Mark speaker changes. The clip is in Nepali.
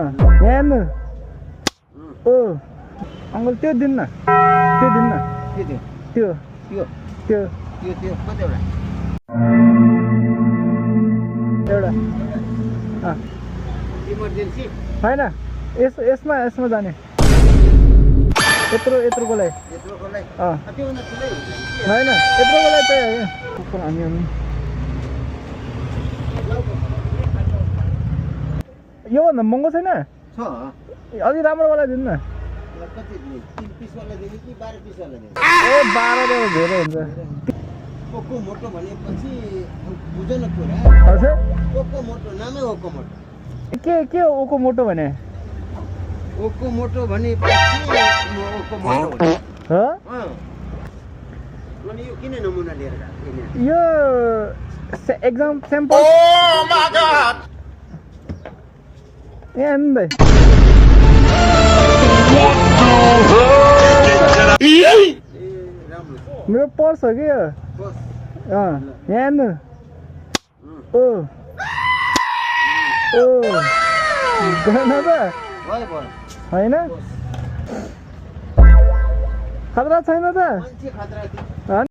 Speaker 1: यहाँ हेर्नु ओ अङ्कल त्यो दिन्न त्यो दिन्न
Speaker 2: के त्यो
Speaker 1: त्यो
Speaker 2: त्यो
Speaker 1: त्यो
Speaker 2: त्यो त्यो कतिवटा
Speaker 1: एउटा
Speaker 2: इमर्जेन्सी
Speaker 1: होइन यसमा यसमा जाने यत्रोको लागि
Speaker 2: यत्रोको लागि त्योभन्दा ठुलै हुन्छ
Speaker 1: होइन यत्रोको लागि त हामी योभन्दा महँगो छैन
Speaker 2: छ
Speaker 1: अलि राम्रोवाला दिनु न
Speaker 2: कति दिने 3 पिसवाला दिने कि 12 पिसवाला दिने
Speaker 1: ए 12 त धेरै हुन्छ
Speaker 2: कोको मोटो भनेपछि बुझ न कुरा
Speaker 1: हजुर
Speaker 2: कोको मोटो नामै ओको मोटो
Speaker 1: के ओको मोटो भने
Speaker 2: ओको मोटो भनेपछि ओको मोटो
Speaker 1: हो
Speaker 2: अनि यो किन नमुना लिएर गएको
Speaker 1: यो exam sample
Speaker 3: Oh my God!
Speaker 1: ए अन्दै मेरो पर्स हो कि यो यहाँ हेर्नु ओ ओ गएन त होइन खतरा छैन त
Speaker 2: मान्छे खतरा